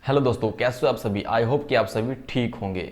Hello दोस्तों, कैसे हो आप सभी। आई होप कि आप सभी ठीक होंगे।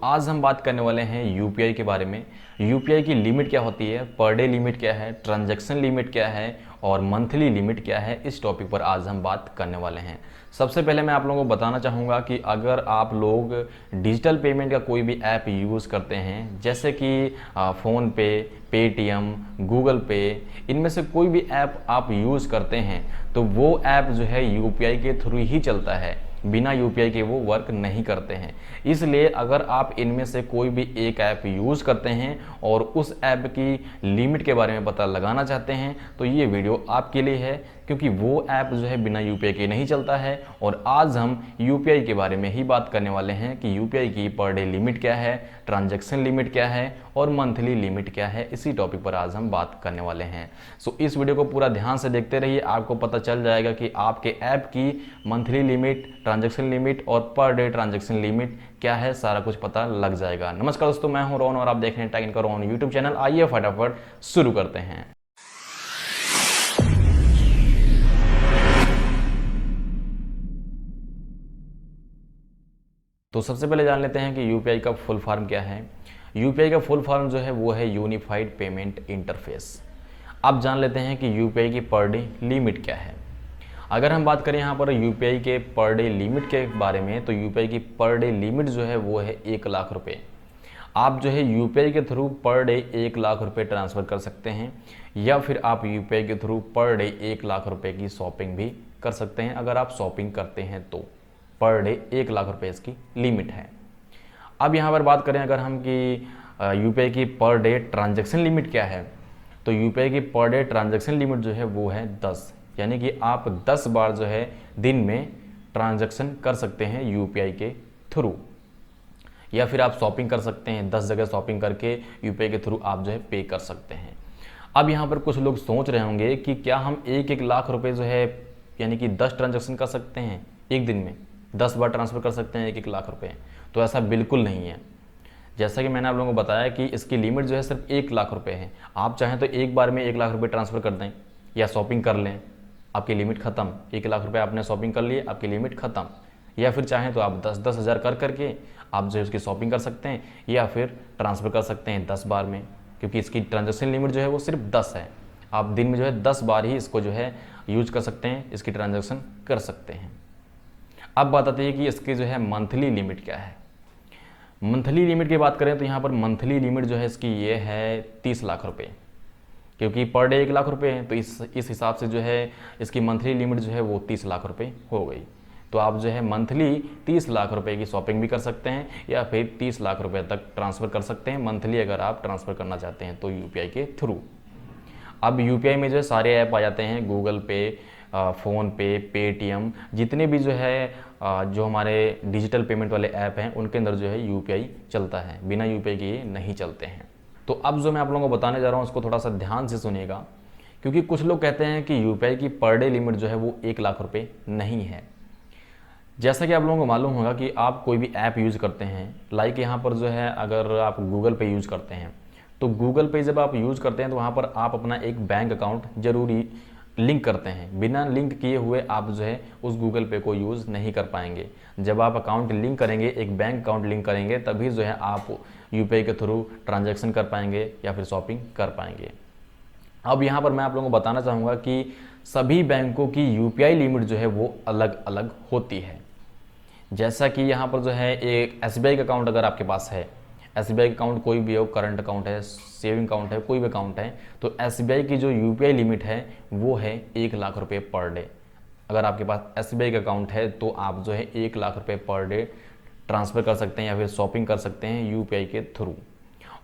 आज हम बात करने वाले हैं यूपीआई के बारे में। यूपीआई की लिमिट क्या होती है, पर डे लिमिट क्या है, ट्रांजैक्शन लिमिट क्या है और मंथली लिमिट क्या है, इस टॉपिक पर आज हम बात करने वाले हैं। सबसे पहले मैं आप लोगों को बताना चाहूँगा कि अगर आप लोग डिजिटल पेमेंट का कोई भी ऐप यूज़ करते हैं, जैसे कि फ़ोनपे, पेटीएम, गूगल पे, इनमें से कोई भी ऐप आप यूज़ करते हैं तो वो ऐप जो है यूपीआई के थ्रू ही चलता है, बिना यूपीआई के वो वर्क नहीं करते हैं। इसलिए अगर आप इनमें से कोई भी एक ऐप यूज़ करते हैं और उस ऐप की लिमिट के बारे में पता लगाना चाहते हैं तो ये वीडियो आपके लिए है, क्योंकि वो ऐप जो है बिना यूपीआई के नहीं चलता है। और आज हम यूपीआई के बारे में ही बात करने वाले हैं कि यूपीआई की पर डे लिमिट क्या है, ट्रांजैक्शन लिमिट क्या है और मंथली लिमिट क्या है। इसी टॉपिक पर आज हम बात करने वाले हैं। इस वीडियो को पूरा ध्यान से देखते रहिए, आपको पता चल जाएगा कि आपके ऐप की मंथली लिमिट, ट्रांजैक्शन लिमिट और पर डे ट्रांजैक्शन लिमिट क्या है, सारा कुछ पता लग जाएगा। नमस्कार दोस्तों, मैं हूं रोहन और आप देख रहे हैं टेक इनका रोहन यूट्यूब चैनल। आइए फटाफट शुरू करते हैं। तो सबसे पहले जान लेते हैं कि यूपीआई का फुल फॉर्म क्या है। यूपीआई का फुल फॉर्म जो है वो है यूनिफाइड पेमेंट इंटरफेस। अब जान लेते हैं कि यूपीआई की पर डे लिमिट क्या है। अगर हम बात करें यहाँ पर यूपीआई के पर डे लिमिट के बारे में, तो यूपीआई की पर डे लिमिट जो है वो है 1,00,000 रुपये। आप जो है यूपीआई के थ्रू पर डे 1,00,000 रुपये ट्रांसफ़र कर सकते हैं, या फिर आप यूपीआई के थ्रू पर डे 1,00,000 रुपये की शॉपिंग भी कर सकते हैं। अगर आप शॉपिंग करते हैं तो पर डे 1,00,000 रुपये इसकी लिमिट है। अब यहाँ पर बात करें अगर हम कि यूपीआई की पर डे ट्रांजैक्शन लिमिट क्या है, तो यूपीआई की पर डे ट्रांजैक्शन लिमिट जो है वो है 10, यानी कि आप 10 बार जो है दिन में ट्रांजैक्शन कर सकते हैं यूपीआई के थ्रू, या फिर आप शॉपिंग कर सकते हैं। 10 जगह शॉपिंग करके यूपीआई के थ्रू आप जो है पे कर सकते हैं। अब यहाँ पर कुछ लोग सोच रहे होंगे कि क्या हम 1-1 लाख रुपए जो है, यानी कि 10 ट्रांजैक्शन कर सकते हैं एक दिन में, 10 बार ट्रांसफ़र कर सकते हैं 1-1 लाख रुपए। तो ऐसा बिल्कुल नहीं है। जैसा कि मैंने आप लोगों को बताया कि इसकी लिमिट जो है सिर्फ 1,00,000 रुपये है। आप चाहें तो एक बार में 1,00,000 रुपये ट्रांसफ़र कर दें या शॉपिंग कर लें, आपकी लिमिट ख़त्म। 1,00,000 रुपये आपने शॉपिंग कर लिए, आपकी लिमिट ख़त्म। या फिर चाहें तो आप 10-10 हज़ार कर करके आप जो है उसकी शॉपिंग कर सकते हैं, या फिर ट्रांसफ़र कर सकते हैं 10 बार में, क्योंकि इसकी ट्रांजैक्शन लिमिट जो है वो सिर्फ 10 है। आप दिन में जो है 10 बार ही इसको जो है यूज कर सकते हैं, इसकी ट्रांजैक्शन कर सकते हैं। अब बात आती है कि इसकी जो है मंथली लिमिट क्या है। मंथली लिमिट की बात करें तो यहाँ पर मंथली लिमिट जो है इसकी ये है 30 लाख रुपए, क्योंकि पर डे 1,00,000 रुपये है, तो इस हिसाब से जो है इसकी मंथली लिमिट जो है वो 30 लाख रुपए हो गई। तो आप जो है मंथली 30 लाख रुपए की शॉपिंग भी कर सकते हैं, या फिर 30 लाख रुपए तक ट्रांसफ़र कर सकते हैं मंथली, अगर आप ट्रांसफ़र करना चाहते हैं तो यूपीआई के थ्रू। अब यूपीआई में जो है सारे ऐप आ जाते हैं, गूगल पे, फ़ोनपे, पेटीएम, जितने भी जो है जो हमारे डिजिटल पेमेंट वाले ऐप हैं उनके अंदर जो है यूपीआई चलता है, बिना यूपीआई के ये नहीं चलते हैं। तो अब जो मैं आप लोगों को बताने जा रहा हूँ उसको थोड़ा सा ध्यान से सुनिएगा, क्योंकि कुछ लोग कहते हैं कि यूपीआई की पर डे लिमिट जो है वो 1,00,000 रुपये नहीं है। जैसा कि आप लोगों को मालूम होगा कि आप कोई भी ऐप यूज़ करते हैं, लाइक यहाँ पर जो है अगर आप गूगल पे यूज़ करते हैं, तो गूगल पे जब आप यूज़ करते हैं तो वहाँ पर आप अपना एक बैंक अकाउंट ज़रूरी लिंक करते हैं। बिना लिंक किए हुए आप जो है उस गूगल पे को यूज़ नहीं कर पाएंगे। जब आप अकाउंट लिंक करेंगे, एक बैंक अकाउंट लिंक करेंगे, तभी जो है आप यूपीआई के थ्रू ट्रांजैक्शन कर पाएंगे या फिर शॉपिंग कर पाएंगे। अब यहाँ पर मैं आप लोगों को बताना चाहूँगा कि सभी बैंकों की यूपीआई लिमिट जो है वो अलग अलग होती है। जैसा कि यहाँ पर जो है एक एसबीआई का अकाउंट अगर आपके पास है, एसबीआई अकाउंट कोई भी हो, करंट अकाउंट है, सेविंग अकाउंट है, कोई भी अकाउंट है, तो एसबीआई की जो यूपीआई लिमिट है वो है 1,00,000 रुपये पर डे। अगर आपके पास एसबीआई का अकाउंट है तो आप जो है 1,00,000 रुपये पर डे ट्रांसफ़र कर सकते हैं या फिर शॉपिंग कर सकते हैं यूपीआई के थ्रू।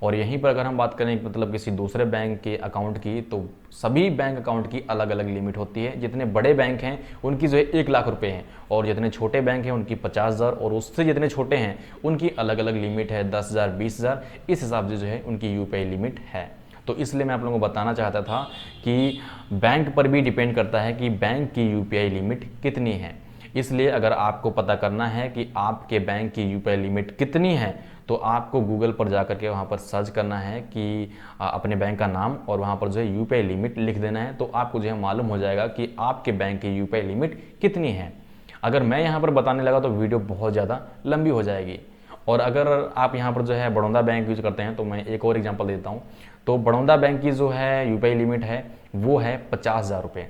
और यहीं पर अगर हम बात करें मतलब किसी दूसरे बैंक के अकाउंट की, तो सभी बैंक अकाउंट की अलग अलग लिमिट होती है। जितने बड़े बैंक हैं उनकी जो है 1,00,000 रुपये हैं, और जितने छोटे बैंक हैं उनकी 50,000, और उससे जितने छोटे हैं उनकी अलग अलग लिमिट है, 10,000, 20,000, इस हिसाब से जो है उनकी यूपीआई लिमिट है। तो इसलिए मैं आप लोगों को बताना चाहता था कि बैंक पर भी डिपेंड करता है कि बैंक की यूपीआई लिमिट कितनी है। इसलिए अगर आपको पता करना है कि आपके बैंक की यूपीआई लिमिट कितनी है, तो आपको गूगल पर जा करके वहाँ पर सर्च करना है कि अपने बैंक का नाम, और वहाँ पर जो है यूपीआई लिमिट लिख देना है। तो आपको जो है मालूम हो जाएगा कि आपके बैंक की यूपीआई लिमिट कितनी है। अगर मैं यहाँ पर बताने लगा तो वीडियो बहुत ज़्यादा लंबी हो जाएगी। और अगर आप यहाँ पर जो है बड़ौदा बैंक यूज करते हैं तो मैं एक और एग्जांपल देता हूँ। तो बड़ौदा बैंक की जो है यूपीआई लिमिट है वो है 50,000 रुपये।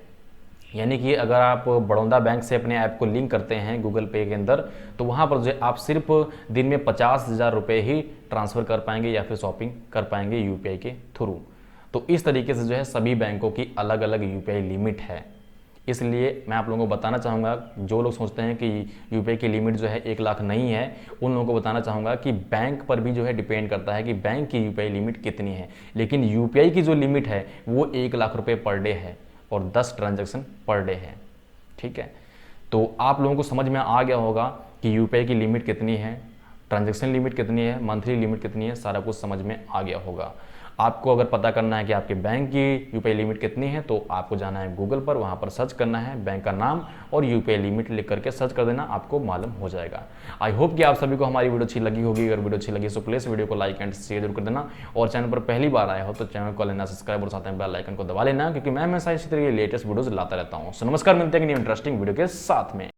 यानी कि अगर आप बड़ौदा बैंक से अपने ऐप को लिंक करते हैं गूगल पे के अंदर, तो वहाँ पर जो है आप सिर्फ दिन में 50,000 रुपये ही ट्रांसफ़र कर पाएंगे या फिर शॉपिंग कर पाएंगे यूपीआई के थ्रू। तो इस तरीके से जो है सभी बैंकों की अलग अलग यूपीआई लिमिट है। इसलिए मैं आप लोगों को बताना चाहूँगा, जो लोग सोचते हैं कि यूपीआई की लिमिट जो है 1 लाख नहीं है, उन लोगों को बताना चाहूँगा कि बैंक पर भी जो है डिपेंड करता है कि बैंक की यूपीआई लिमिट कितनी है। लेकिन यूपीआई की जो लिमिट है वो 1 लाख रुपये पर डे है और 10 ट्रांजैक्शन पर डे है। ठीक है, तो आप लोगों को समझ में आ गया होगा कि यूपीआई की लिमिट कितनी है, ट्रांजैक्शन लिमिट कितनी है, मंथली लिमिट कितनी है, सारा कुछ समझ में आ गया होगा। आपको अगर पता करना है कि आपके बैंक की यूपीआई लिमिट कितनी है तो आपको जाना है गूगल पर, वहाँ पर सर्च करना है बैंक का नाम और यूपीआई लिमिट लिख करके सर्च कर देना, आपको मालूम हो जाएगा। आई होप कि आप सभी को हमारी वीडियो अच्छी लगी होगी। अगर वीडियो अच्छी लगी तो प्लीज़ वीडियो को लाइक एंड शेयर जरूर कर देना, और चैनल पर पहली बार आया हो तो चैनल को लेना सब्सक्राइब और साथ में बेल आइकन को दबा लेना, क्योंकि मैं हमेशा इसी तरह की लेटेस्ट वीडियोज़ लाता रहता हूँ। सो नमस्कार, मिलते हैं एक न्यू इंटरेस्टिंग वीडियो के साथ में।